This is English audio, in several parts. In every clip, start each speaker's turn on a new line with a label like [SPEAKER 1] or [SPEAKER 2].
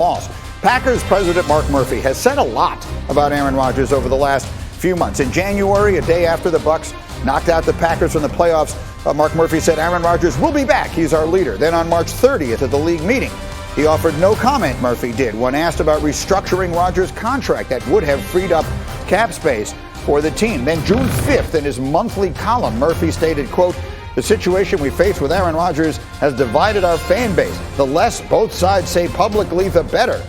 [SPEAKER 1] Loss. Packers president Mark Murphy has said a lot about Aaron Rodgers over the last few months. In January, a day after the Bucs knocked out the Packers from the playoffs, Mark Murphy said Aaron Rodgers will be back. He's our leader. Then on March 30th at the league meeting, he offered no comment, Murphy did, when asked about restructuring Rodgers' contract that would have freed up cap space for the team. Then June 5th, in his monthly column, Murphy stated, quote, "The situation we face with Aaron Rodgers has divided our fan base. The less both sides say publicly, the better."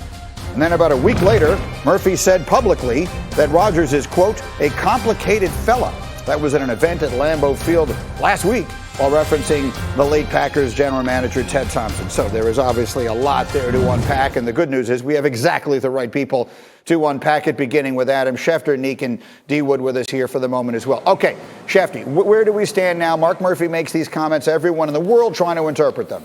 [SPEAKER 1] And then about a week later, Murphy said publicly that Rodgers is, quote, "a complicated fella." That was at an event at Lambeau Field last week while referencing the late Packers general manager Ted Thompson. So there is obviously a lot there to unpack. And the good news is we have exactly the right people to unpack it, beginning with Adam Schefter, Neek, and D. Wood with us here for the moment as well. Okay, Schefter, where do we stand now? Mark Murphy makes these comments, everyone in the world trying to interpret them.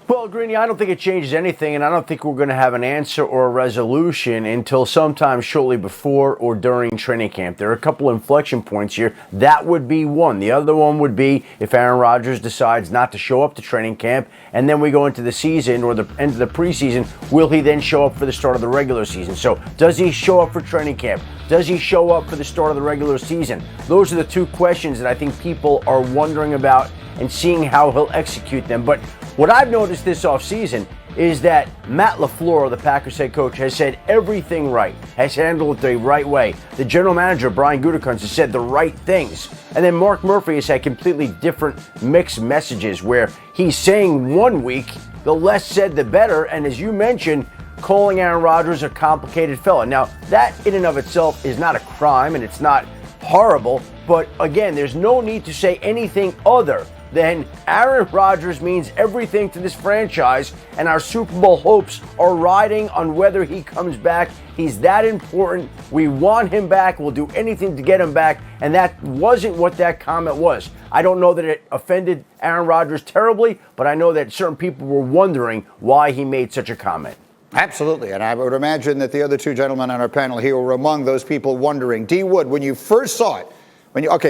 [SPEAKER 2] Well, Greeny, I don't think it changes anything, and I don't think we're going to have an answer or a resolution until sometime shortly before or during training camp. There are a couple inflection points here. That would be one. The other one would be if Aaron Rodgers decides not to show up to training camp, and then we go into the season or the end of the preseason, will he then show up for the start of the regular season? So does he show up for training camp? Does he show up for the start of the regular season? Those are the two questions that I think people are wondering about and seeing how he'll execute them. But what I've noticed this offseason is that Matt LaFleur, the Packers head coach, has said everything right, has handled it the right way. The general manager, Brian Gutekunst, has said the right things. And then Mark Murphy has had completely different mixed messages where he's saying one week, the less said the better. And as you mentioned, calling Aaron Rodgers a complicated fella. Now, that in and of itself is not a crime and it's not horrible. But again, there's no need to say anything other then Aaron Rodgers means everything to this franchise, and our Super Bowl hopes are riding on whether he comes back. He's that important. We want him back. We'll do anything to get him back, and that wasn't what that comment was. I don't know that it offended Aaron Rodgers terribly, but I know that certain people were wondering why he made such a comment.
[SPEAKER 1] Absolutely, and I would imagine that the other two gentlemen on our panel here were among those people wondering. D. Wood, when you first saw it,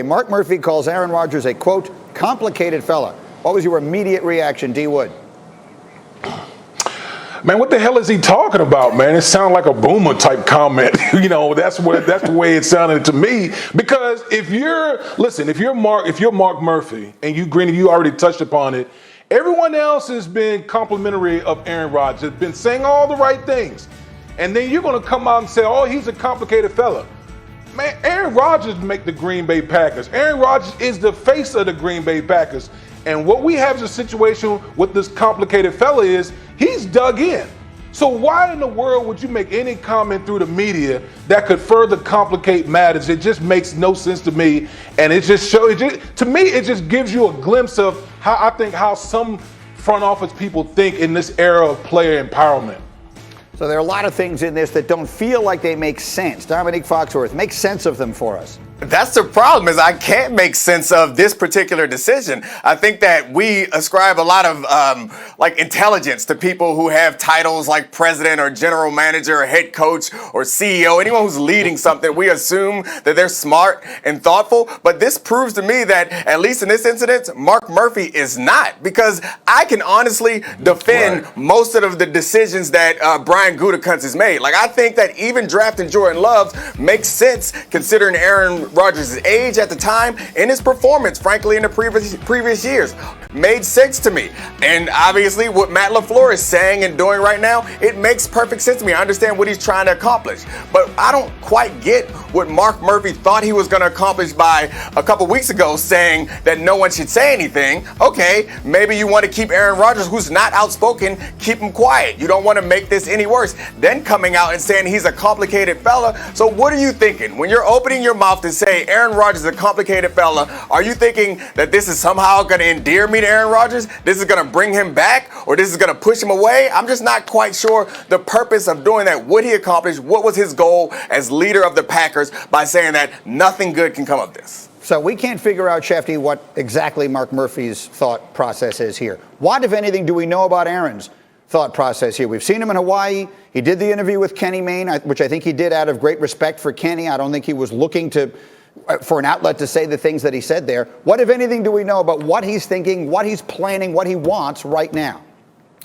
[SPEAKER 1] Mark Murphy calls Aaron Rodgers a, quote, complicated fella. What was your immediate reaction, D. Wood?
[SPEAKER 3] Man, what the hell is he talking about, man? It sounded like a boomer type comment. That's the way it sounded to me. Because if you're Mark Murphy, and you already touched upon it, everyone else has been complimentary of Aaron Rodgers, has been saying all the right things. And then you're going to come out and say, oh, he's a complicated fella. Man, Aaron Rodgers make the Green Bay Packers. Aaron Rodgers is the face of the Green Bay Packers. And what we have is a situation with this complicated fella is he's dug in. So why in the world would you make any comment through the media that could further complicate matters? It just makes no sense to me. And it just gives you a glimpse of how some front office people think in this era of player empowerment.
[SPEAKER 1] So there are a lot of things in this that don't feel like they make sense. Dominique Foxworth, make sense of them for us.
[SPEAKER 4] That's the problem, is I can't make sense of this particular decision. I think that we ascribe a lot of intelligence to people who have titles like president or general manager or head coach or CEO. Anyone who's leading something, we assume that they're smart and thoughtful. But this proves to me that, at least in this incident, Mark Murphy is not. Because I can honestly defend most of the decisions that Brian Gutekunst has made. I think that even drafting Jordan Love makes sense considering Aaron Rodgers' age at the time and his performance, frankly, in the previous years. Made sense to me. And obviously what Matt LaFleur is saying and doing right now, it makes perfect sense to me. I understand what he's trying to accomplish. But I don't quite get what Mark Murphy thought he was going to accomplish by a couple weeks ago, saying that no one should say anything. Okay, maybe you want to keep Aaron Rodgers, who's not outspoken, keep him quiet. You don't want to make this any worse. Then coming out and saying he's a complicated fella. So what are you thinking? When you're opening your mouth to say Aaron Rodgers is a complicated fella, are you thinking that this is somehow going to endear me to Aaron Rodgers? This is going to bring him back, or this is going to push him away? I'm just not quite sure the purpose of doing that. What he accomplished, what was his goal as leader of the Packers by saying that nothing good can come of this?
[SPEAKER 1] So we can't figure out, Schefter, what exactly Mark Murphy's thought process is here. What, if anything, do we know about Aaron's thought process here? We've seen him in Hawaii. He did the interview with Kenny Mayne, which I think he did out of great respect for Kenny. I don't think he was looking for an outlet to say the things that he said there. What, if anything, do we know about what he's thinking, what he's planning, what he wants right now?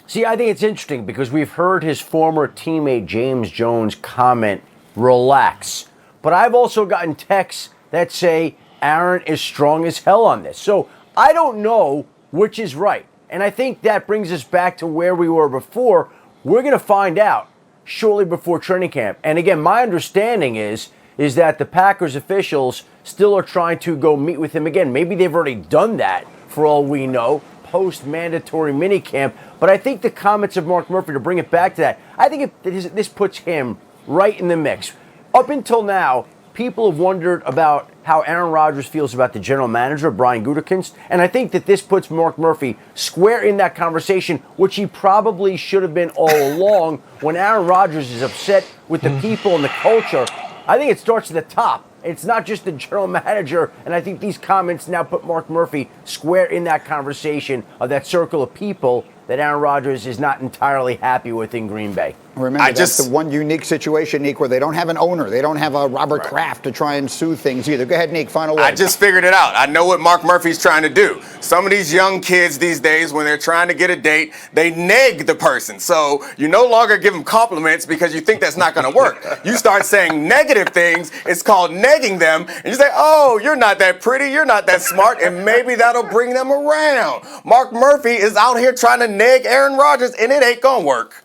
[SPEAKER 2] See, I think it's interesting because we've heard his former teammate James Jones comment, relax. But I've also gotten texts that say Aaron is strong as hell on this. So I don't know which is right. And I think that brings us back to where we were before. We're going to find out shortly before training camp. And again, my understanding is that the Packers officials still are trying to go meet with him again. Maybe they've already done that, for all we know, post-mandatory minicamp. But I think the comments of Mark Murphy, to bring it back to that, I think this puts him right in the mix. Up until now, people have wondered about how Aaron Rodgers feels about the general manager, Brian Gutekunst, and I think that this puts Mark Murphy square in that conversation, which he probably should have been all along. When Aaron Rodgers is upset with the people and the culture, I think it starts at the top. It's not just the general manager, and I think these comments now put Mark Murphy square in that conversation of that circle of people that Aaron Rodgers is not entirely happy with in Green Bay.
[SPEAKER 1] Remember, that's the one unique situation, Neek, where they don't have an owner. They don't have a Robert Kraft to try and soothe things either. Go ahead, Neek, final word.
[SPEAKER 4] I just figured it out. I know what Mark Murphy's trying to do. Some of these young kids these days, when they're trying to get a date, they neg the person. So you no longer give them compliments because you think that's not going to work. You start saying negative things. It's called negging them. And you say, oh, you're not that pretty. You're not that smart. And maybe that'll bring them around. Mark Murphy is out here trying to neg Aaron Rodgers, and it ain't going to work.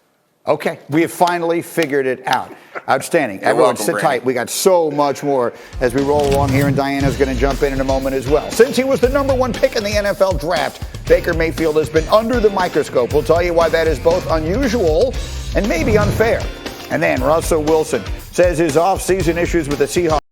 [SPEAKER 1] Okay, we have finally figured it out. Outstanding. Everyone sit tight. We got so much more as we roll along here, and Diana's going to jump in a moment as well. Since he was the number one pick in the NFL draft, Baker Mayfield has been under the microscope. We'll tell you why that is both unusual and maybe unfair. And then Russell Wilson says his offseason issues with the Seahawks